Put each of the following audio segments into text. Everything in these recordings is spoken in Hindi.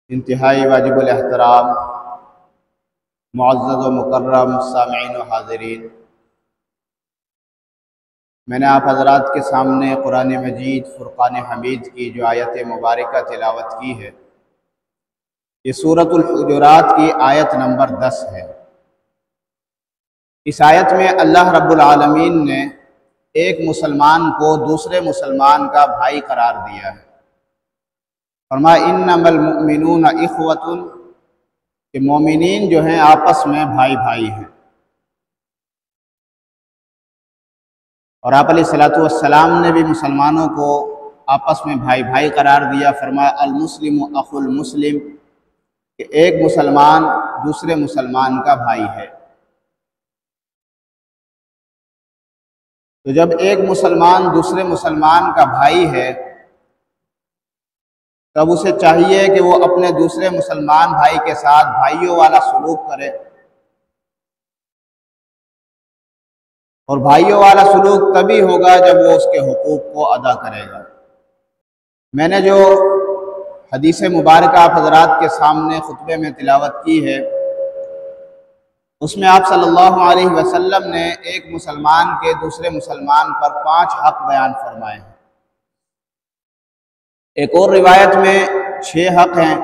इंतहाई वाजिबुल एहतराम मुअज़्ज़ज़ व मुकर्रम सामिईन व हाज़िरीन, मैंने आप हज़रात के सामने कुरान मजीद फ़ुरक़ान हमीद की जो आयत मुबारक तिलावत की है, ये सूरतुल हुजुरात की आयत नंबर 10 है। इस आयत में अल्लाह रब्बुल आलमीन ने एक मुसलमान को दूसरे मुसलमान का भाई करार दिया है। फरमाया इन्नमल मुमिनून इख़वतुन, कि मोमिनीन जो हैं आपस में भाई भाई हैं। और आप अलैहिस्सलातु वस्सलाम ने भी मुसलमानों को आपस में भाई भाई करार दिया। फरमाया अल मुस्लिमु अखुल मुस्लिम, कि एक मुसलमान दूसरे मुसलमान का भाई है। तो जब एक मुसलमान दूसरे मुसलमान का भाई है, तब उसे चाहिए कि वो अपने दूसरे मुसलमान भाई के साथ भाइयों वाला सलूक करे। और भाइयों वाला सलूक तभी होगा जब वो उसके हुकूक को अदा करेगा। मैंने जो हदीस मुबारक आप हज़रात के सामने खुतबे में तिलावत की है, उसमें आप सल्लल्लाहु अलैहि वसल्लम ने एक मुसलमान के दूसरे मुसलमान पर 5 हक़ बयान फरमाए हैं। एक और रिवायत में 6 हक़ हैं।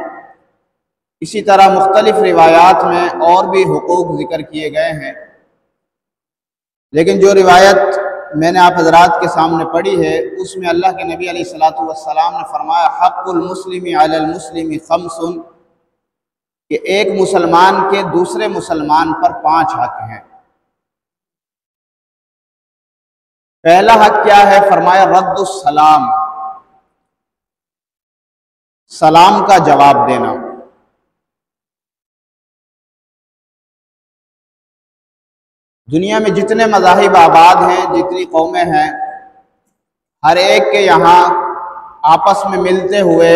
इसी तरह मुख्तलिफ रिवायात में और भी हुकूक ज़िक्र किए गए हैं, लेकिन जो रिवायत मैंने आप हज़रात के सामने पढ़ी है, उसमें अल्लाह के नबी अलैहिस्सलातु वस्सलाम ने फरमाया हक़्क़ुल मुस्लिमी अलल मुस्लिमी खम्सुन, कि एक मुसलमान के दूसरे मुसलमान पर 5 हक़ हैं। पहला हक़ क्या है? फरमाया रद्दुस सलाम, सलाम का जवाब देना। दुनिया में जितने मज़ाहिब आबाद हैं, जितनी कौमें हैं, हर एक के यहाँ आपस में मिलते हुए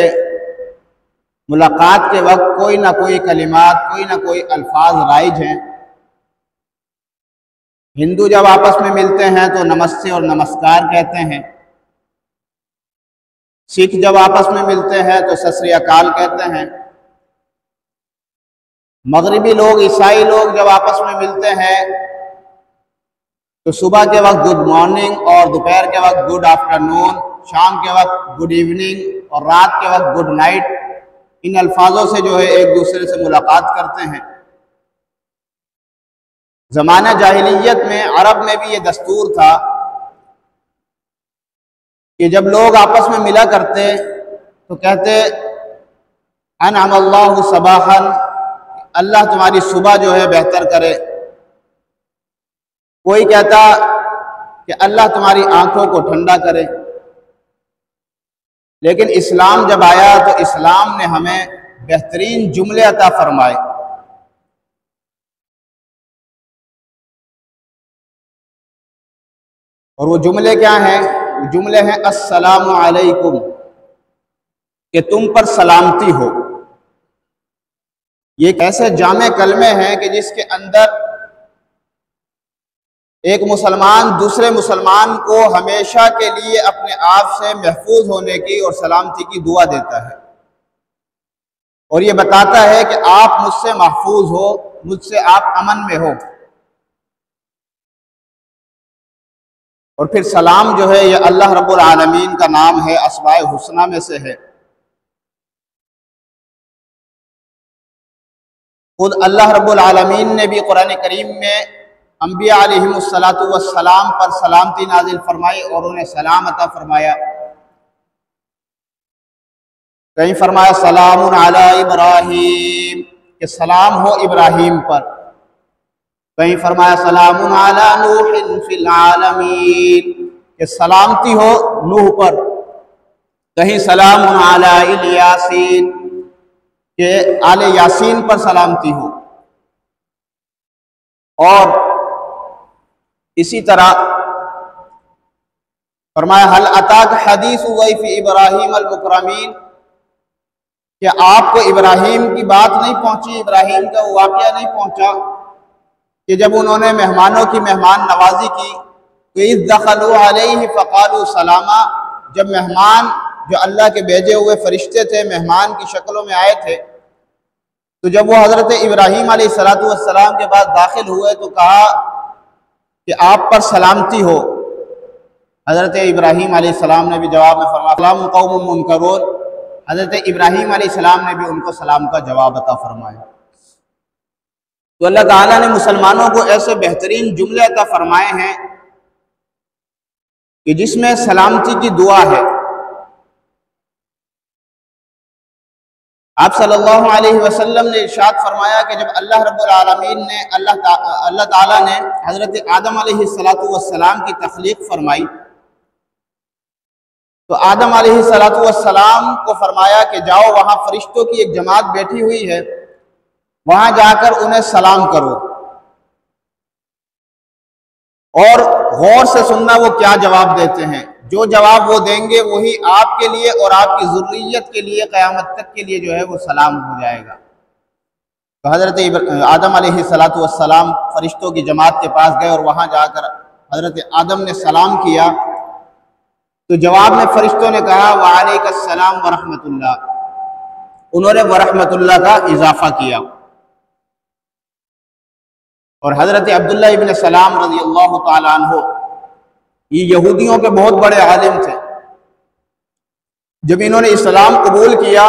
मुलाकात के वक्त कोई ना कोई कलिमात, कोई ना कोई अल्फाज राइज हैं। हिंदू जब आपस में मिलते हैं तो नमस्ते और नमस्कार कहते हैं। सिख जब आपस में मिलते हैं तो सत श्री अकाल कहते हैं। मगरिबी लोग, ईसाई लोग जब आपस में मिलते हैं तो सुबह के वक्त गुड मॉर्निंग, और दोपहर के वक्त गुड आफ्टरनून, शाम के वक्त गुड इवनिंग और रात के वक्त गुड नाइट, इन अल्फाजों से जो है एक दूसरे से मुलाकात करते हैं। ज़माना जाहिलियत में अरब में भी ये दस्तूर था कि जब लोग आपस में मिला करते तो कहते अनअमल्लाहु सबाहन, अल्लाह तुम्हारी सुबह जो है बेहतर करे। कोई कहता कि अल्लाह तुम्हारी आंखों को ठंडा करे। लेकिन इस्लाम जब आया तो इस्लाम ने हमें बेहतरीन जुमले अता फरमाए। और वो जुमले क्या हैं? वो जुमले हैं अस्सलामु अलैकुम, कि तुम पर सलामती हो। ये ऐसे जामे कलमे हैं कि जिसके अंदर एक मुसलमान दूसरे मुसलमान को हमेशा के लिए अपने आप से महफूज होने की और सलामती की दुआ देता है, और ये बताता है कि आप मुझसे महफूज हो, मुझसे आप अमन में हो। और फिर सलाम जो है ये अल्लाह रब्बुल आलमीन का नाम है, अस्माए हुस्ना में से है। खुद अल्लाह रब्बुल आलमीन ने भी कुरान करीम में अंबिया अलैहिमुस्सलातु वस्सलाम पर सलामती नाजिल फरमाई और उन्हें सलाम अता फरमाया। कहीं फरमाया सलामुन अला इब्राहीम, कि सलाम हो इब्राहीम पर। कहीं फरमाया सलामुन अला नूहिन फिल आलमीन, कि सलामती हो नूह पर। कहीं सलामुन अला यासीन, के आले यासीन पर सलामती हो। और इसी तरह फरमाया हल अताक हदीसु ज़ैफ़ इब्राहीम अल मुकरमीन, कि आपको इब्राहीम की बात नहीं पहुंची, इब्राहीम का वो वाक़या नहीं पहुंचा कि जब उन्होंने मेहमानों की मेहमान नवाजी की तो इज़ दख़लू अलैहि फ़क़ालू सलामा, जब मेहमान जो अल्लाह के भेजे हुए फरिश्ते थे मेहमान की शक्लों में आए थे तो जब वो हज़रत इब्राहीम अलैहिस्सलातु वस्सलाम के पास दाखिल हुए तो कहा कि आप पर सलामती हो। हज़रत इब्राहीम अलैहिस्सलाम ने भी जवाब में फरमाया सलामुन कौमुन मुनकरून। हज़रत इब्राहीम अलैहिस्सलाम ने भी उनको सलाम का जवाब अता फरमाया। तो अल्लाह ताला ने मुसलमानों को ऐसे बेहतरीन जुमले अता फरमाए हैं कि जिसमें सलामती की दुआ है। आप सल्लल्लाहु अलैहि वसल्लम ने इरशाद फरमाया कि जब अल्लाह रब्बुल आलमीन ने अल्लाह ताला ने हज़रत आदम अलैहिस्सलातु वस्सलाम की तख्लीक फरमाई तो आदम अलैहिस्सलातु वस्सलाम को फरमाया कि जाओ, वहाँ फरिश्तों की एक जमात बैठी हुई है, वहाँ जाकर उन्हें सलाम करो और गौर से सुनना वो क्या जवाब देते हैं। जो जवाब वो देंगे वही आपके लिए और आपकी ज़ुर्रियत के लिए क़यामत तक के लिए जो है वो सलाम हो जाएगा। तो हज़रत आदम अलैहिस्सलातु वस्सलाम फरिश्तों की जमात के पास गए और वहाँ जाकर हज़रत आदम ने सलाम किया तो जवाब में फरिश्तों ने कहा वालैकुमुस्सलाम व रहमतुल्लाह। उन्होंने व रहमतुल्लाह का इजाफा किया। और हज़रत अब्दुल्लाह इब्न सलाम रज़ियल्लाहु ताला अन्हु ये यहूदियों के बहुत बड़े आलिम थे। जब इन्होंने इस्लाम कबूल किया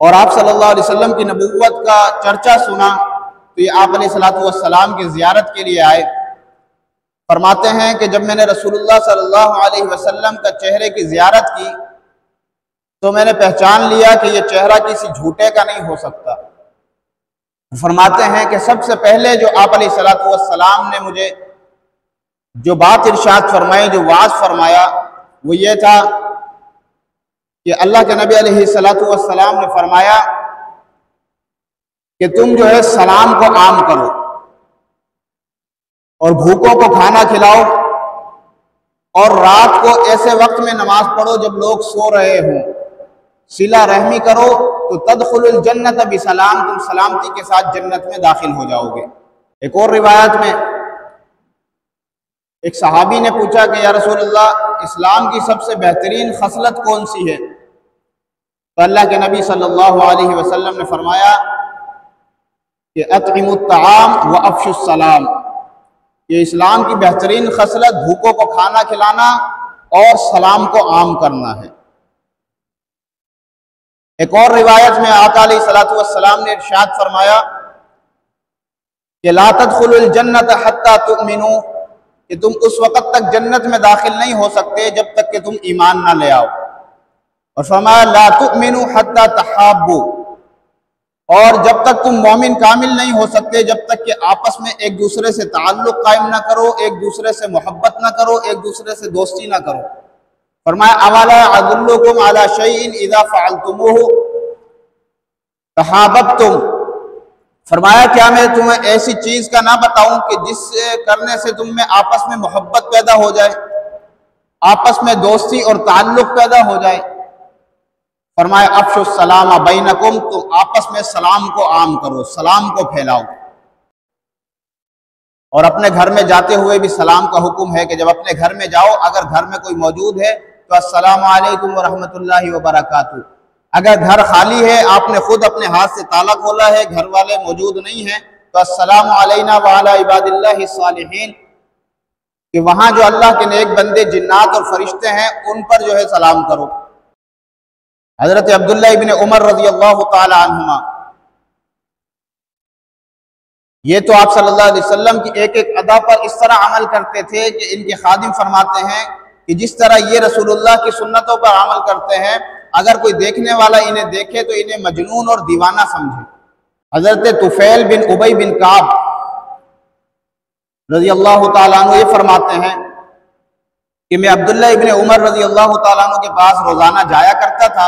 और आप सल्लल्लाहु अलैहि वसल्लम की नबूवत का चर्चा सुना तो ये आप अलैहिस्सलातु वस्सलाम की ज़ियारत के लिए आए। फरमाते हैं कि जब मैंने रसूलुल्लाह सल्लल्लाहु अलैहि वसल्लम का चेहरे की ज़ियारत की तो मैंने पहचान लिया कि यह चेहरा किसी झूठे का नहीं हो सकता। फरमाते हैं कि सबसे पहले जो आप अलैहिस्सलातु वस्सलाम ने मुझे जो बात इरशाद फरमाई, जो वाज फरमाया, वो ये था कि अल्लाह के नबी अलैहिस्सलातु वस्सलाम ने फरमाया कि तुम जो है सलाम को आम करो और भूखों को खाना खिलाओ और रात को ऐसे वक्त में नमाज पढ़ो जब लोग सो रहे हों। सिला रहमी करो तो तदखुलुल जन्नत बिसलाम, तुम सलामती के साथ जन्नत में दाखिल हो जाओगे। एक और रिवायत में एक सहाबी ने पूछा कि या रसूलल्लाह, इस्लाम की सबसे बेहतरीन खसलत कौन सी है? तो अल्लाह के नबी सल्लल्लाहु अलैहि वसल्लम ने फरमाया कि अतइमुत तआम व अफ़शुस सलाम। ये इस्लाम की बेहतरीन खसलत भूखों को खाना खिलाना और सलाम को आम करना है। एक और रिवायत में आका अलैहिस्सलातु वस्सलाम ने इरशाद फरमाया कि ला तदखुलुल जन्नत हत्ता तुमिनू, कि तुम उस वक़्त तक जन्नत में दाखिल नहीं हो सकते जब तक कि तुम ईमान ना ले आओ। और फरमाया ला तुमिनू हत्ता तहाब्बू, और जब तक तुम मोमिन कामिल नहीं हो सकते जब तक कि आपस में एक दूसरे से ताल्लुक़ कायम ना करो, एक दूसरे से मोहब्बत ना करो, एक दूसरे से दोस्ती ना करो। फरमाया अवला अदुल्लुकुम अला शैइन इज़ा फ़अलतुमूहु तहाब्बतुम। फरमाया क्या मैं तुम्हें ऐसी चीज का ना बताऊं कि जिससे करने से तुम में आपस में मोहब्बत पैदा हो जाए, आपस में दोस्ती और ताल्लुक़ पैदा हो जाए। फरमाया अफ़शुस सलाम बैनकुम, तुम आपस में सलाम को आम करो, सलाम को फैलाओ। और अपने घर में जाते हुए भी सलाम का हुक्म है कि जब अपने घर में जाओ, अगर घर में कोई मौजूद है तो अस्सलामु अलैकुम व रहमतुल्लाहि व बरकातुहू। अगर घर खाली है, आपने खुद अपने हाथ से ताला खोला है, घर वाले मौजूद नहीं हैं, तो अस्सलामु अलैना व अला इबादिल्लाहि सालिहीन, कि वहां जो अल्लाह के नेक बंदे जिन्नात और फरिश्ते हैं उन पर जो है सलाम करो। हजरत अब्दुल्ला इब्न उमर रज़ियल्लाहु ताला अन्हुमा, ये तो आप सल्लल्लाहु अलैहि वसल्लम की एक एक अदा पर इस तरह अमल करते थे कि इनके खादिम फरमाते हैं कि जिस तरह ये रसूलुल्लाह की सुन्नतों पर अमल करते हैं, अगर कोई देखने वाला इन्हें देखे तो इन्हें मजनून और दीवाना समझे। हजरत तुफैल बिन उबई बिन काब रज़ियल्लाहु ताला अन्हु ये फरमाते हैं कि मैं अब्दुल्ला इब्न उमर रज़ियल्लाहु ताला अन्हु के पास रोज़ाना जाया करता था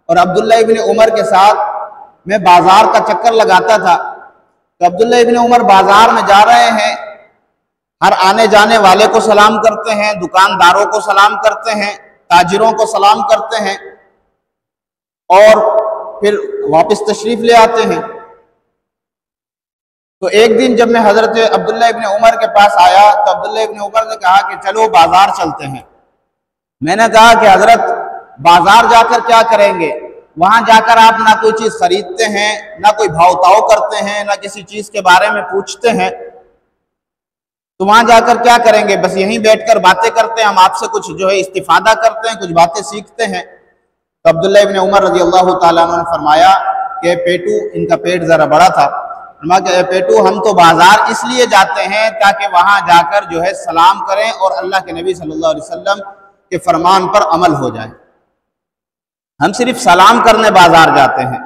और अब्दुल्ला इब्न उमर के साथ मैं बाजार का चक्कर लगाता था। तो अब्दुल्ला इब्न उमर बाजार में जा रहे हैं, हर आने जाने वाले को सलाम करते हैं, दुकानदारों को सलाम करते हैं, ताजिरों को सलाम करते हैं और फिर वापस तशरीफ ले आते हैं। तो एक दिन जब मैं हजरत अब्दुल्ला इब्न उमर के पास आया तो अब्दुल्ला इब्न उमर ने कहा कि चलो बाजार चलते हैं। मैंने कहा कि हजरत बाजार जाकर क्या करेंगे? वहां जाकर आप ना कोई चीज खरीदते हैं, ना कोई भाव-ताव करते हैं, ना किसी चीज के बारे में पूछते हैं, तो वहां जाकर क्या करेंगे? बस यहीं बैठकर बातें करते हैं, हम आपसे कुछ जो है इस्तिफादा करते हैं, कुछ बातें सीखते हैं। तो अब्दुल्लाह इब्न उमर रज़ियल्लाहु ताला अन्हु ने फरमाया कि पेटू, इनका पेट जरा बड़ा था, फरमाया पेटू हम तो बाजार इसलिए जाते हैं ताकि वहां जाकर जो है सलाम करें और अल्लाह के नबी सल्लल्लाहु अलैहि वसल्लम के फरमान पर अमल हो जाए। हम सिर्फ सलाम करने बाजार जाते हैं।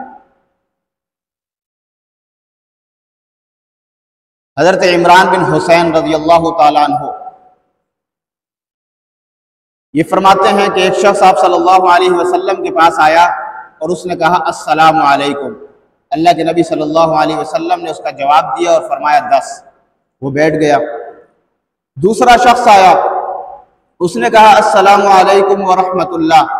हजरत इमरान बिन हुसैन रज़ियल्लाहु ताला अन्हु ये फरमाते हैं कि एक शख्स आप सल्लल्लाहु अलैहि वसल्लम के पास आया और उसने कहा अस्सलामु अलैकुम। अल्लाह के नबी सल्लल्लाहु अलैहि वसल्लम ने उसका जवाब दिया और फरमाया 10। वो बैठ गया। दूसरा शख्स आया, उसने कहा अस्सलामु अलैकुम व रहमतुल्लाह।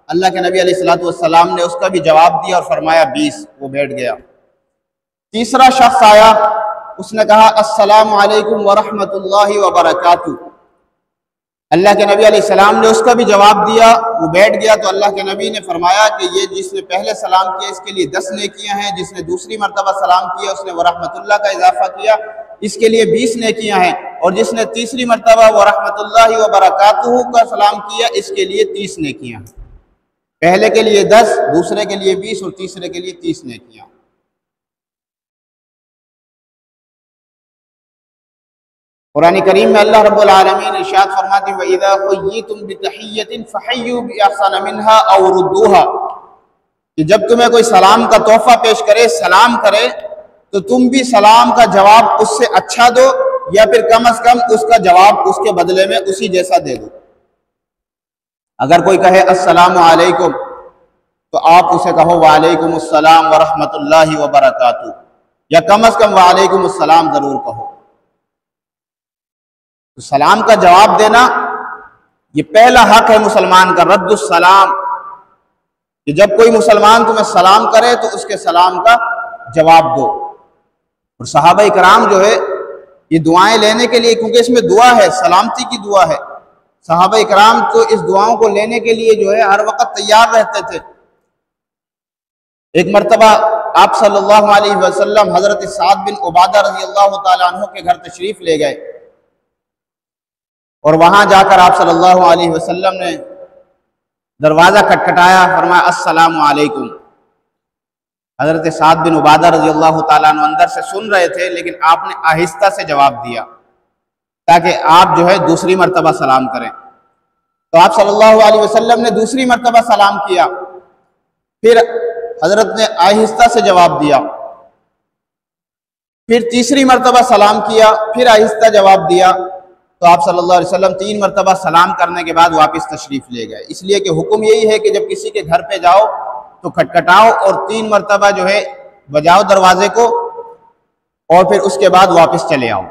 अल्लाह के नबी अलैहिस्सलातु वस्सलाम ने उसका भी जवाब दिया और फरमाया 20। वो बैठ गया। तीसरा शख्स आया, उसने कहा अस्सलामु अलैकुम व रहमतुल्लाहि व बरकातुहू। अल्लाह के नबी अलैहिस्सलाम ने उसका भी जवाब दिया, वो बैठ गया। तो अल्लाह के नबी ने फरमाया कि ये जिसने पहले सलाम किया इसके लिए 10 नेकियां हैं, जिसने दूसरी मरतबा सलाम किया उसने व रहमतुल्लाह का इजाफा किया, इसके लिए 20 नेकियां हैं, और जिसने तीसरी मरतबा व रहमतुल्लाहि व बरकातुहू का सलाम किया इसके लिए 30 नेकियां हैं। पहले के लिए 10, दूसरे के लिए 20 और तीसरे के लिए 30 नेकियां। कुरान करीम में अल्लाह रब्बुल आलमीन इरशाद फरमाते व इज़ा हुय्यितुम बितहिय्यतिन फहय्यू बिअहसन मिनहा औ रुद्दूहा, कि जब तुम्हें कोई सलाम का तोहफा पेश करे, सलाम करे, तो तुम भी सलाम का जवाब उससे अच्छा दो या फिर कम से कम उसका जवाब उसके बदले में उसी जैसा दे दो। अगर कोई कहे अस्सलामु अलैकुम तो आप उसे कहो वालेकुम अस्सलाम व रहमतुल्लाहि व बरकातुहू, या कम से कम वालेकुम अस्सलाम जरूर कहो। तो सलाम का जवाब देना ये पहला हक है मुसलमान का, रद्दुस सलाम, कि जब कोई मुसलमान तुम्हें सलाम करे तो उसके सलाम का जवाब दो। और सहाबा इकराम जो है ये दुआएं लेने के लिए, क्योंकि इसमें दुआ है, सलामती की दुआ है, सहाबा इकराम तो इस दुआओं को लेने के लिए जो है हर वक्त तैयार रहते थे। एक मरतबा आप सल्लल्लाहु अलैहि वसल्लम हजरत साद बिन उबादा रज़ियल्लाहु ताला अन्हु के घर तशरीफ ले गए और वहां जाकर आप सल्लल्लाहु अलैहि वसल्लम ने दरवाजा खटखटाया, फरमाया अस्सलामु अलैकुम। हजरत साद बिन उबादा रज़ियल्लाहु ताला अन्हु अंदर से सुन रहे थे, लेकिन आपने आहिस्ता से जवाब दिया ताकि आप जो है दूसरी मरतबा सलाम करें। तो आप सल्लल्लाहु अलैहि वसल्लम ने दूसरी मरतबा सलाम किया, फिर हजरत ने आहिस्ता से जवाब दिया, फिर तीसरी मरतबा सलाम किया, फिर आहिस्ता जवाब दिया। तो आप सल्लल्लाहु अलैहि वसल्लम 3 मरतबा सलाम करने के बाद वापस तशरीफ ले गए। इसलिए कि हुक्म यही है कि जब किसी के घर पे जाओ तो खटखटाओ और 3 मरतबा जो है बजाओ दरवाजे को, और फिर उसके बाद वापस चले आओ।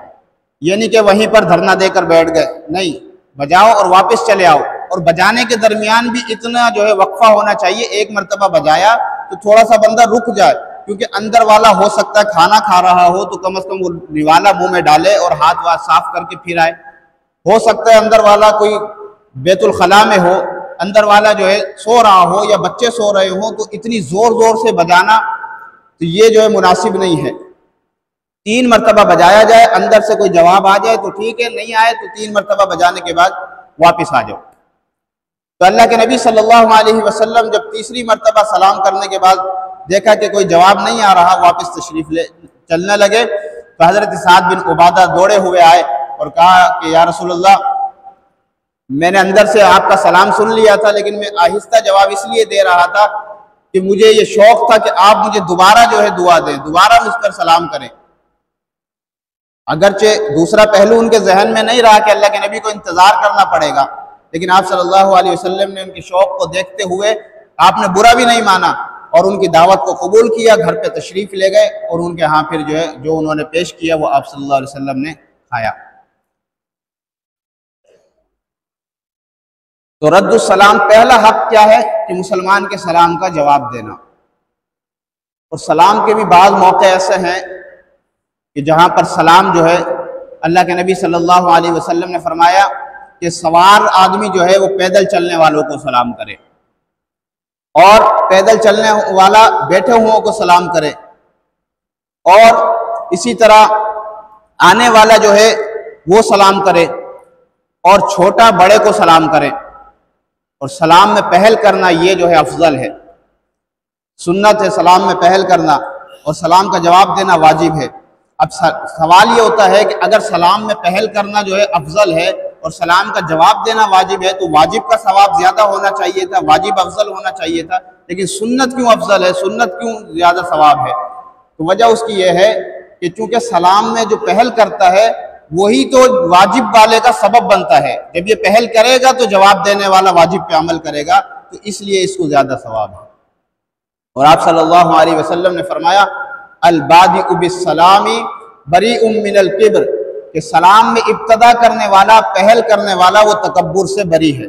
ये नहीं कि वहीं पर धरना देकर बैठ गए, नहीं, बजाओ और वापस चले आओ। और बजाने के दरमियान भी इतना जो है वक्फा होना चाहिए, एक मरतबा बजाया तो थोड़ा सा बंदा रुक जाए, क्योंकि अंदर वाला हो सकता है खाना खा रहा हो तो कम से कम वो निवाला मुंह में डाले और हाथ वाथ साफ करके फिर आए। हो सकता है अंदर वाला कोई बैतुल खला में हो, अंदर वाला जो है सो रहा हो या बच्चे सो रहे हो, तो इतनी जोर जोर से बजाना तो ये जो है मुनासिब नहीं है। 3 मरतबा बजाया जाए, अंदर से कोई जवाब आ जाए तो ठीक है, नहीं आए तो 3 मरतबा बजाने के बाद वापस आ जाओ। तो अल्लाह के नबी सल्लल्लाहु अलैहि वसल्लम जब तीसरी मरतबा सलाम करने के बाद देखा कि कोई जवाब नहीं आ रहा, वापस तशरीफ ले चलने लगे, तो हजरत साद बिन उबादा दौड़े हुए आए और कहा कि या रसूलल्लाह, मैंने अंदर से आपका सलाम सुन लिया था, लेकिन मैं आहिस्ता जवाब इसलिए दे रहा था कि मुझे ये शौक था कि आप मुझे दोबारा जो है दुआ दें, दोबारा मुझ पर सलाम करें। अगरचे दूसरा पहलू उनके जहन में नहीं रहा कि अल्लाह के नबी को इंतजार करना पड़ेगा, लेकिन आप सल्लल्लाहु अलैहि वसल्लम ने उनके शौक को देखते हुए आपने बुरा भी नहीं माना और उनकी दावत को कबूल किया, घर पे तशरीफ ले गए और उनके यहाँ फिर जो है जो उन्होंने पेश किया वो आप सल्लल्लाहु अलैहि वसल्लम ने खाया। तो रद्दुस सलाम पहला हक क्या है कि मुसलमान के सलाम का जवाब देना। और सलाम के भी बाद मौके ऐसे हैं कि जहाँ पर सलाम जो है अल्लाह के नबी सल्लल्लाहु अलैहि वसल्लम ने फरमाया कि सवार आदमी जो है वो पैदल चलने वालों को सलाम करे। और पैदल चलने वाला बैठे हुओं को सलाम करे, और इसी तरह आने वाला जो है वो सलाम करे, और छोटा बड़े को सलाम करे। और सलाम में पहल करना ये जो है अफजल है, सुन्नत है सलाम में पहल करना, और सलाम का जवाब देना वाजिब है। अब सवाल ये होता है कि अगर सलाम में पहल करना जो है अफजल है और सलाम का जवाब देना वाजिब है, तो वाजिब का सवाब ज़्यादा होना चाहिए था, वाजिब अफजल होना चाहिए था, लेकिन सुन्नत क्यों अफजल है, सुन्नत क्यों ज़्यादा सवाब है? तो वजह उसकी यह है कि चूँकि सलाम में जो पहल करता है वही तो वाजिब वाले का सबब बनता है। जब ये पहल करेगा तो जवाब देने वाला वाजिब पे अमल करेगा, तो इसलिए इसको ज़्यादा सवाब है। और आप सल्लल्लाहु अलैहि वसल्लम ने फरमाया, अल बादिउ बिस्सलामी बरीउम मिनल किब्र, कि सलाम में इब्तदा करने वाला, पहल करने वाला वो तकब्बुर से बरी है।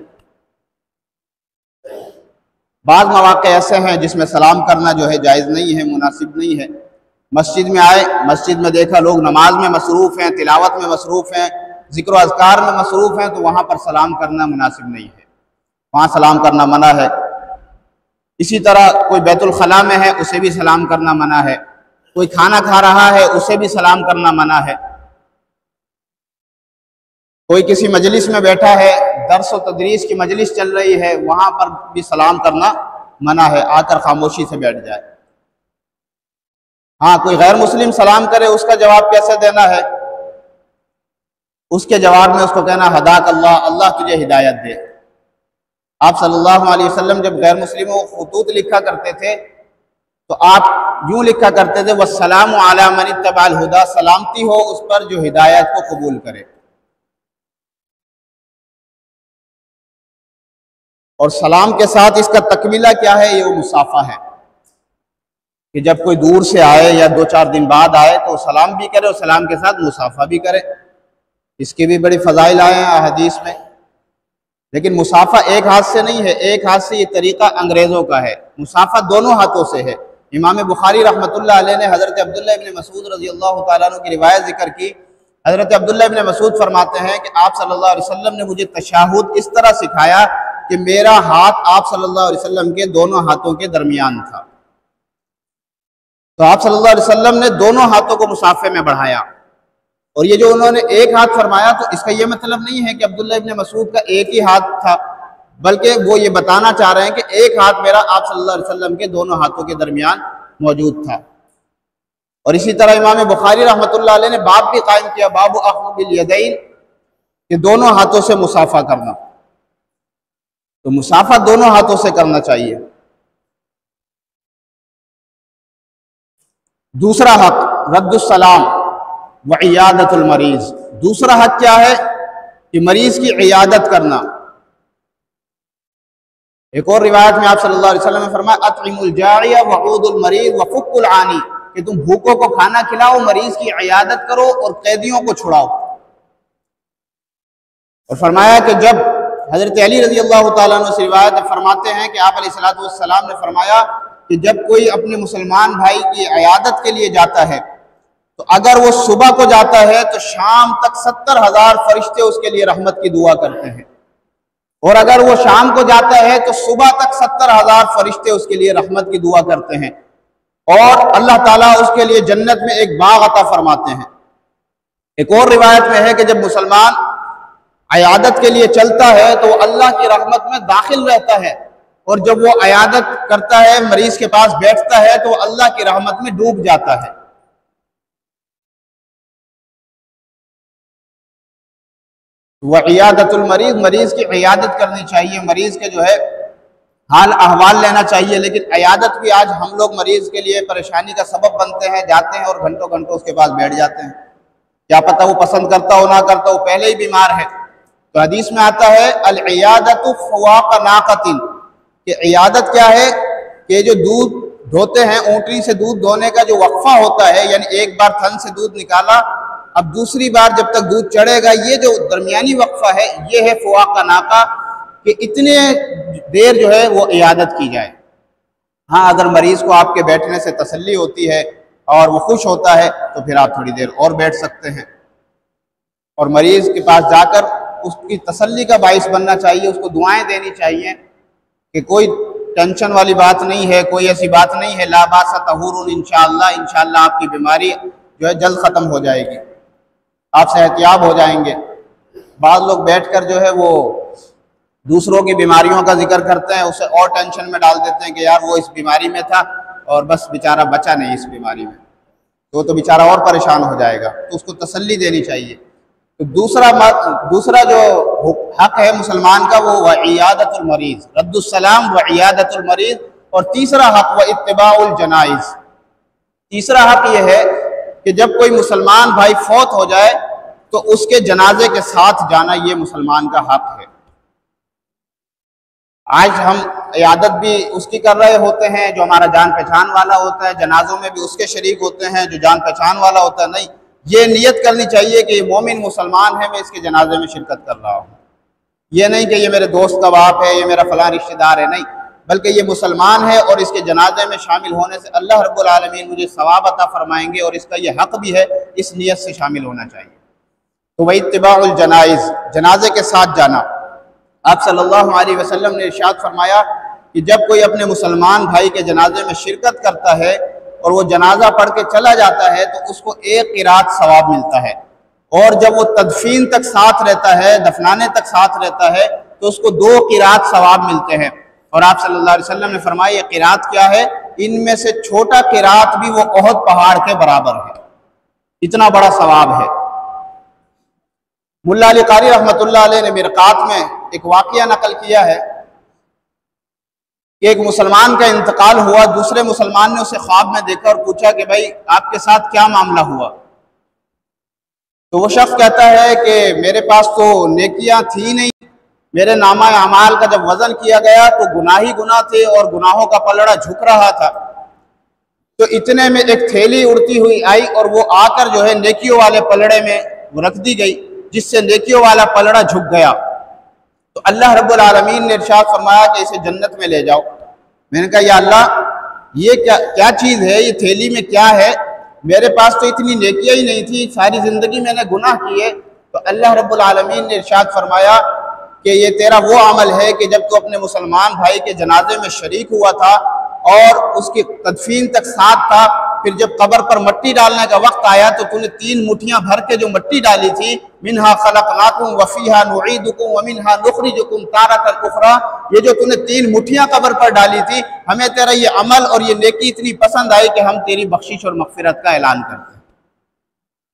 बाज़ मौक़े ऐसे हैं जिसमें सलाम करना जो है जायज़ नहीं है, मुनासिब नहीं है। मस्जिद में आए, मस्जिद में देखा लोग नमाज में मसरूफ़ हैं, तिलावत में मसरूफ़ हैं, ज़िक्र अज़कार में मसरूफ़ हैं, तो वहाँ पर सलाम करना मुनासिब नहीं है, वहाँ सलाम करना मना है। इसी तरह कोई बैतुल खला में है, उसे भी सलाम करना मना है। कोई खाना खा रहा है, उसे भी सलाम करना मना है। कोई किसी मजलिस में बैठा है, दर्स व तदरीस की मजलिस चल रही है, वहाँ पर भी सलाम करना मना है, आकर खामोशी से बैठ जाए। हाँ, कोई गैर मुस्लिम सलाम करे, उसका जवाब कैसे देना है? उसके जवाब में उसको कहना हदाक अल्लाह, अल्लाह तुझे हिदायत दे। आप सल्लल्लाहु अलैहि वसल्लम जब गैर मुस्लिमों को खुतूत लिखा करते थे तो आप यूं लिखा करते थे, वस्सलामु अला मन इत्तबअल हुदा, सलामती हो उस पर जो हिदायत को कबूल करे। और सलाम के साथ इसका तकमीला क्या है? ये वो मुसाफा है कि जब कोई दूर से आए या 2-4 दिन बाद आए तो सलाम भी करे और सलाम के साथ मुसाफा भी करे। इसकी भी बड़ी फजाइल आए हैं हदीस में। लेकिन मुसाफा एक हाथ से नहीं है, एक हाथ से ये तरीका अंग्रेज़ों का है, मुसाफा दोनों हाथों से है। इमाम बुखारी रहमतुल्लाह अलैह ने हज़रत अब्दुल्लाह इब्न मसूद रज़ियल्लाहु ताला अन्हु की रिवायत जिक्र की। हज़रत अब्दुल्लाह इब्न मसूद फरमाते हैं कि आप सल्लल्लाहु अलैहि वसल्लम ने मुझे तशहुद इस तरह सिखाया कि मेरा हाथ आप सल्लल्लाहु अलैहि वसल्लम के दोनों हाथों के दरमियान था। तो आप सल्लल्लाहु अलैहि वसल्लम ने दोनों हाथों को मुसाफे में बढ़ाया। और ये जो उन्होंने एक हाथ फरमाया, तो इसका ये मतलब नहीं है कि अब्दुल्लाह इब्न मसूद का एक ही हाथ था, बल्कि वो ये बताना चाह रहे हैं कि एक हाथ मेरा आप सल्लल्लाहु अलैहि वसल्लम के दोनों हाथों के दरमियान मौजूद था। और इसी तरह इमाम बुखारी रहमतुल्लाह अलैह ने बाब भी कायम किया, बाबु अख़्ज़ बिल यदैन, कि दोनों हाथों से मुसाफा करना। तो मुसाफा दोनों हाथों से करना चाहिए। दूसरा हक रद्दुस्सलाम व इयादतुल मरीज़। दूसरा हक क्या है? कि मरीज की इयादत करना। एक और रिवायत में आप सल्लल्लाहु अलैहि वसल्लम ने फरमाया, अतइमुल जाइया वऊदुल मरीज़ व फुक्कुल आनी, कि तुम भूखों को खाना खिलाओ, मरीज की इयादत करो और कैदियों को छुड़ाओ। और फरमाया कि जब हज़रत अली रज़ी अल्लाह ताला अन्हु से रिवायत फरमाते हैं कि आप अलैहिस्सलातु वस्सलाम ने फरमाया कि जब कोई अपने मुसलमान भाई की इयादत के लिए जाता है तो अगर वो सुबह को जाता है तो शाम तक 70,000 फरिश्ते उसके लिए रहमत की दुआ करते हैं, और अगर वो शाम को जाता है तो सुबह तक 70,000 फरिश्ते उसके लिए रहमत की दुआ करते हैं, और अल्लाह ताला उसके लिए जन्नत में एक बाग अता फरमाते हैं। एक और रिवायत में है कि जब मुसलमान इयादत के लिए चलता है तो वो अल्लाह की रहमत में दाखिल रहता है, और जब वो इयादत करता है, मरीज के पास बैठता है, तो वो अल्लाह की रहमत में डूब जाता है। वह इयादतुल मरीज, मरीज की इयादत करनी चाहिए, मरीज के जो है हाल अहवाल लेना चाहिए। लेकिन इयादत भी आज हम लोग मरीज के लिए परेशानी का सबब बनते हैं, जाते हैं और घंटों घंटों उसके पास बैठ जाते हैं। क्या पता वो पसंद करता हो ना करता हो, पहले ही बीमार है। तो हदीस में आता है अल इयादतु फ़वाक़ नाक़तिन, कि इयादत क्या है? कि जो दूध ढोते हैं, ऊँटनी से दूध धोने का जो वक्फा होता है, यानी एक बार थन से दूध निकाला, अब दूसरी बार जब तक दूध चढ़ेगा, ये जो दरमियानी वक्फा है, ये है फ़वाक़ नाक़ा, कि इतने देर जो है वो इयादत की जाए। हाँ, अगर मरीज़ को आपके बैठने से तसल्ली होती है और वो खुश होता है तो फिर आप थोड़ी देर और बैठ सकते हैं, और मरीज़ के पास जाकर उसकी तसल्ली का बाइस बनना चाहिए, उसको दुआएं देनी चाहिए कि कोई टेंशन वाली बात नहीं है, कोई ऐसी बात नहीं है। ला बासा तहूरुन इंशाअल्लाह आपकी बीमारी जो है जल्द ख़त्म हो जाएगी, आप सेहतियाब हो जाएंगे। बाद लोग बैठकर जो है वो दूसरों की बीमारियों का जिक्र करते हैं, उसे और टेंशन में डाल देते हैं कि यार वो इस बीमारी में था और बस बेचारा बचा नहीं इस बीमारी में, तो बेचारा और परेशान हो जाएगा। तो उसको तसल्ली देनी चाहिए। तो दूसरा जो हक है मुसलमान का वो इयादतुल मरीज़, रद्दुस्सलाम व इयादतुल मरीज़। और तीसरा हक व इत्तिबाउल जनाइज़। तीसरा हक ये है कि जब कोई मुसलमान भाई फौत हो जाए तो उसके जनाजे के साथ जाना ये मुसलमान का हक है। आज हम इयादत भी उसकी कर रहे होते हैं जो हमारा जान पहचान वाला होता है, जनाजों में भी उसके शरीक होते हैं जो जान पहचान वाला होता है। नहीं, ये नियत करनी चाहिए कि ये मोमिन मुसलमान है, मैं इसके जनाजे में शिरकत कर रहा हूँ। ये नहीं कि ये मेरे दोस्त का बाप है, ये मेरा फलां रिश्तेदार है, नहीं, बल्कि ये मुसलमान है और इसके जनाजे में शामिल होने से अल्लाह रब्बुल आलमीन मुझे सवाब अता फरमाएंगे और इसका ये हक भी है, इस नियत से शामिल होना चाहिए। तो वही इत्तिबाउल जनाइज़, जनाजे के साथ जाना। आप सल्लल्लाहु अलैहि वसल्लम ने इरशाद फरमाया कि जब कोई अपने मुसलमान भाई के जनाजे में शिरकत करता है और वो जनाजा पढ़ के चला जाता है तो उसको एक क़िरात सवाब मिलता है, और जब वो तदफीन तक साथ रहता है, दफनाने तक साथ रहता है, तो उसको 2 क़िरात सवाब मिलते हैं। और आप सल्लल्लाहु अलैहि वसल्लम ने फरमाया ये क़िरात क्या है? इनमें से छोटा क़िरात भी वो ओहद पहाड़ के बराबर है, इतना बड़ा सवाब है। मुल्ला अली कारी रहमतुल्लाह अलैह ने मिरकात में एक वाक़या नकल किया है कि एक मुसलमान का इंतकाल हुआ, दूसरे मुसलमान ने उसे ख्वाब में देखा और पूछा कि भाई आपके साथ क्या मामला हुआ? तो वो शख्स कहता है कि मेरे पास तो नेकियां थी नहीं, मेरे नामा अमाल का जब वजन किया गया तो गुनाह ही गुनाह थे और गुनाहों का पलड़ा झुक रहा था। तो इतने में एक थैली उड़ती हुई आई और वो आकर जो है नेकियों वाले पलड़े में रख दी गई, जिससे नेकियों वाला पलड़ा झुक गया। तो अल्लाह रब्बुल आलमीन ने इरशाद फरमाया कि इसे जन्नत में ले जाओ। मैंने कहा या अल्लाह, ये क्या चीज़ है, ये थैली में क्या है? मेरे पास तो इतनी नेकियां ही नहीं थी, सारी ज़िंदगी मैंने गुनाह किए। तो अल्लाह रब्बुल आलमीन ने इरशाद फरमाया कि ये तेरा वो अमल है कि जब तू अपने मुसलमान भाई के जनाजे में शरीक हुआ था और उसकी तदफीन तक साथ था, फिर जब कब्र पर मट्टी डालने का वक्त आया तो तूने 3 मुट्ठियां भर के जो मट्टी डाली थी, मिन्हा खलक़नाकुम व फ़ीहा नुईदुकुम व मिन्हा नुख़रिजुकुम तारतन उख़रा, ये जो तूने 3 मुट्ठियां कब्र पर डाली थी, हमें तेरा ये अमल और ये नेकी इतनी पसंद आई कि हम तेरी बख्शिश और मग़फ़िरत का ऐलान करते हैं।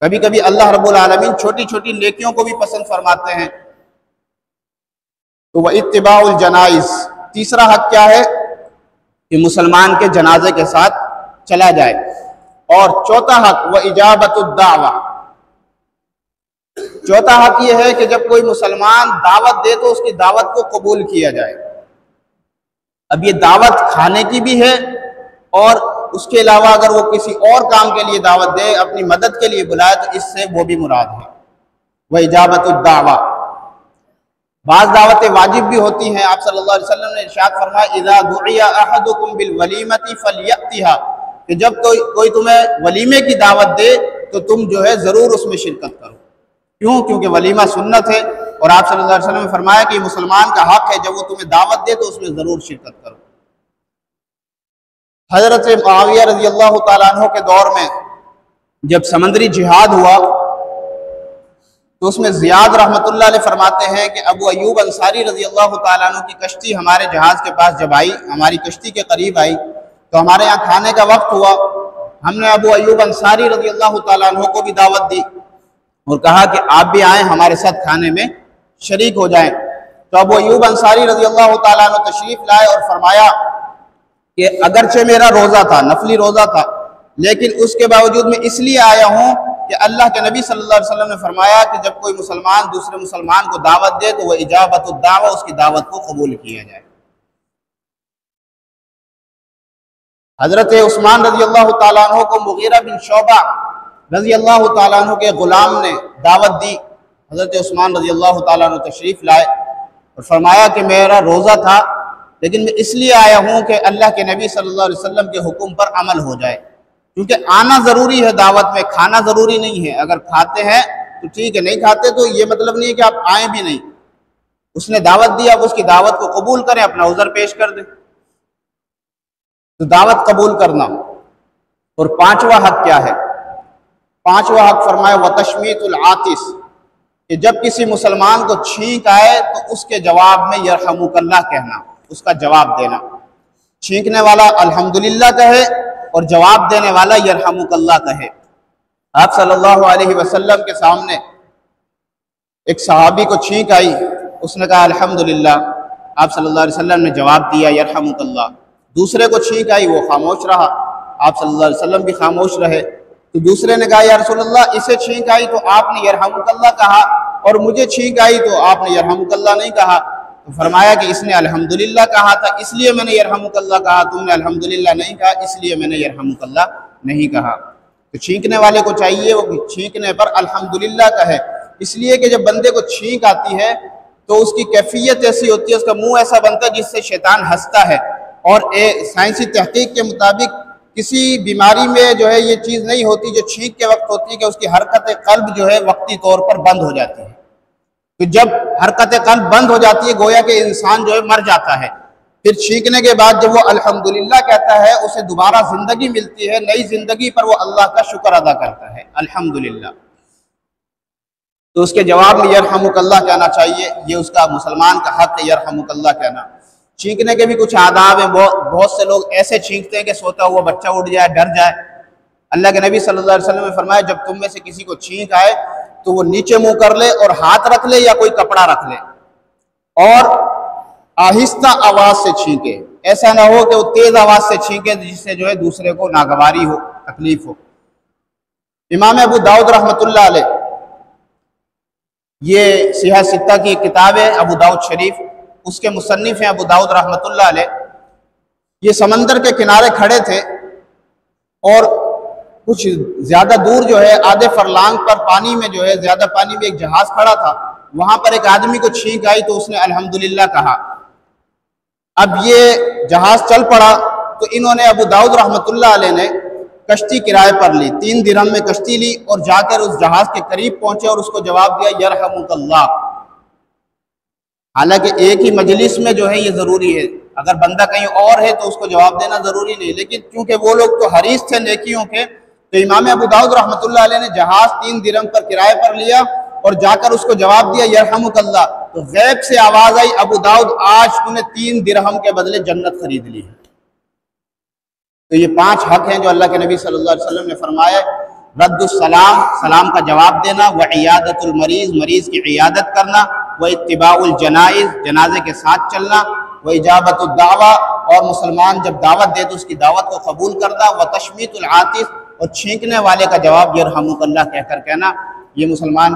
कभी कभी अल्लाह रब्बुल आलमीन छोटी छोटी नेकियों को भी पसंद फरमाते हैं। तो वह इत्तिबाउल जनाइज़, तीसरा हक क्या है कि मुसलमान के जनाजे के साथ चला जाए। और चौथा हक वह इजाबतुद दावा, चौथा हक यह है कि जब कोई मुसलमान दावत दे तो उसकी दावत को कबूल किया जाए। अब ये दावत खाने की भी है और उसके अलावा अगर वो किसी और काम के लिए दावत दे, अपनी मदद के लिए बुलाए, तो इससे वो भी मुराद है वह इजाबतुद दावा। बाज़ दावतें वाजिब भी होती हैं। आप सल्लल्लाहु अलैहि वसल्लम ने इरशाद फरमाया इज़ा दुइया अहदुकुम बिल वलीमति फलयतिहा, कि जब कोई तुम्हें वलीमे की दावत दे तो तुम जो है ज़रूर उसमें शिरकत करो। क्यों? क्योंकि वलीमा सुन्नत है और आप सल्लल्लाहु अलैहि वसल्लम ने फरमाया कि मुसलमान का हक है जब वो तुम्हें दावत दे तो उसमें ज़रूर शिरकत करो। हज़रत मुआविया रज़ियल्लाहु ताला अन्हु के दौर में जब समंदरी जिहाद हुआ तो उसमें ज़ियाद रहमतुल्लाह अलैह फरमाते हैं कि अबू अय्यूब अंसारी रज़ियल्लाहु ताला अन्हु की कश्ती हमारे जहाज़ के पास जब आई, हमारी कश्ती के करीब आई, तो हमारे यहाँ खाने का वक्त हुआ। हमने अबू अय्यूब अंसारी रज़ियल्लाहु ताला अन्हु को भी दावत दी और कहा कि आप भी आएँ, हमारे साथ खाने में शरीक हो जाएं। तो अबू अय्यूब अंसारी रज़ियल्लाहु ताला अन्हु तशरीफ़ लाए और फरमाया कि अगरचे मेरा रोज़ा था, नफली रोज़ा था, लेकिन उसके बावजूद मैं इसलिए आया हूँ कि अल्लाह के नबी सल्लल्लाहु अलैहि वसल्लम ने फरमाया कि जब कोई मुसलमान दूसरे मुसलमान को दावत दे तो वह इजाबतुद दावा, उसकी दावत को कबूल किया जाए। हज़रत उस्मान रज़ियल्लाहु ताला अन्हु को मुगीरा बिन शोबा रज़ियल्लाहु ताला अन्हु के ग़ुलाम ने दावत दी। हज़रत उस्मान रज़ियल्लाहु ताला अन्हु तशरीफ़ लाए और फरमाया कि मेरा रोज़ा था, लेकिन मैं इसलिए आया हूँ कि अल्लाह के नबी सल्लल्लाहु अलैहि वसल्लम के हुक्म पर अमल हो जाए। क्योंकि आना ज़रूरी है दावत में, खाना ज़रूरी नहीं है। अगर खाते हैं तो ठीक है, नहीं खाते तो ये मतलब नहीं है कि आप आए भी नहीं। उसने दावत दी, आप उसकी दावत को कबूल करें, अपना उज़र पेश कर दें। तो दावत कबूल करना। और पांचवा हक क्या है? पांचवा हक फरमाया वतशमीतुल आतिस, कि जब किसी मुसलमान को छींक आए तो उसके जवाब में यरहमुकल्लाह कहना, उसका जवाब देना। छींकने वाला अल्हम्दुलिल्लाह कहे और जवाब देने वाला यरहमुकल्लाह कहे। आप सल्लल्लाहु अलैहि वसल्लम के सामने एक सहाबी को छींक आई, उसने कहा अल्हम्दुलिल्लाह, आप सल्लल्लाहु अलैहि वसल्लम ने जवाब दिया यरहमुकल्लाह। दूसरे को छींक आई, वो खामोश रहा, आप सल्लल्लाहु अलैहि वसल्लम भी खामोश रहे। तो दूसरे ने कहा या रसूलल्लाह, इसे छींक आई तो आपने यरहमुकल्लाह कहा और मुझे छींक आई तो आपने यरहमुकल्लाह नहीं कहा। तो फरमाया कि इसने अल्हम्दुलिल्लाह कहा था इसलिए मैंने यरहमुकल्लाह कहा, तुमने अल्हम्दुलिल्लाह नहीं कहा इसलिए मैंने यरहमुकल्लाह नहीं कहा। तो छींकने वाले को चाहिए वो छींकने पर अल्हम्दुलिल्लाह कहे, इसलिए कि जब बंदे को छींक आती है तो उसकी कैफियत ऐसी होती है, उसका मुंह ऐसा बनता है जिससे शैतान हंसता है। और साइंसी तहकीक के मुताबिक किसी बीमारी में जो है ये चीज़ नहीं होती जो छींक के वक्त होती है कि उसकी हरकत कल्ब जो है वक्ती तौर पर बंद हो जाती है। तो जब हरकत कल्ब बंद हो जाती है गोया कि इंसान जो है मर जाता है। फिर छींकने के बाद जब वो अल्हम्दुलिल्लाह कहता है उसे दोबारा जिंदगी मिलती है, नई जिंदगी पर वो अल्लाह का शुक्र अदा करता है अल्हम्दुलिल्लाह। तो उसके जवाब में यरहमुकल्लाह कहना चाहिए, ये उसका मुसलमान का हक है यरहमुकल्लाह कहना। छींकने के भी कुछ आदाब हैं। बहुत से लोग ऐसे छींकते हैं कि सोता हुआ बच्चा उठ जाए, डर जाए। अल्लाह के नबी सल्लल्लाहु अलैहि वसल्लम ने फरमाया जब तुम में से किसी को छींक आए तो वो नीचे मुंह कर ले और हाथ रख ले या कोई कपड़ा रख ले और आहिस्ता आवाज से छींके। ऐसा ना हो कि वो तेज आवाज से छींके जिससे जो है दूसरे को नागवारी हो, तकलीफ हो। इमाम अबू दाऊद रहमतुल्लाह अलैह, ये सिहा सित्ता की किताब है अबू दाऊद शरीफ, उसके मुसन्निफ हैं अबू दाऊद रहमतुल्लाह अलैह। ये समंदर के किनारे खड़े थे और कुछ ज्यादा दूर जो है आधे फरलांग पर पानी में जो है ज्यादा पानी में एक जहाज खड़ा था। वहां पर एक आदमी को छींक आई तो उसने अल्हम्दुलिल्लाह कहा। अब ये जहाज चल पड़ा तो इन्होंने अबू दाऊद रहमतुल्लाह अलैह ने कश्ती किराए पर ली, 3 दिरहम में कश्ती ली और जाकर उस जहाज के करीब पहुंचे और उसको जवाब दिया यरहमुकल्लाह। हालांकि एक ही मजलिस में जो है ये जरूरी है, अगर बंदा कहीं और है तो उसको जवाब देना जरूरी नहीं, लेकिन क्योंकि वो लोग तो हरीस थे नेकियों के, तो इमाम अबू दाऊद रहमतुल्लाह अलैह ने जहाज 3 दिरहम पर किराए पर लिया और जाकर उसको जवाब दिया यरहमुकल्लाह। तो गैब से आवाज आई अबू दाऊद आज तूने 3 दिरहम के बदले जन्नत खरीद ली है। तो ये 5 हक हैं जो अल्लाह के नबी सल्लल्लाहु अलैहि वसल्लम ने फरमाया। रद्दुस्सलाम, सलाम का जवाब देना, व इयादतुल मरीज, मरीज की इयादत करना, व इत्तिबाउल जनाइज, जनाजे के साथ चलना, व इजाबतुद दावा, और मुसलमान जब दावत दे तो उसकी दावत को कबूल करना, व तशमीतुल आतिस, और छींकने वाले का जवाब यरहमुकल्लाह कहकर कहना। ये मुसलमान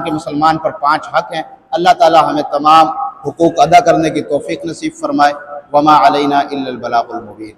पर 5 हक हैं। अल्लाह ताला हमें तमाम हुकूक अदा करने की तौफीक नसीब फरमाए। वमा अलैना इल्लल बलागुल मुबीन।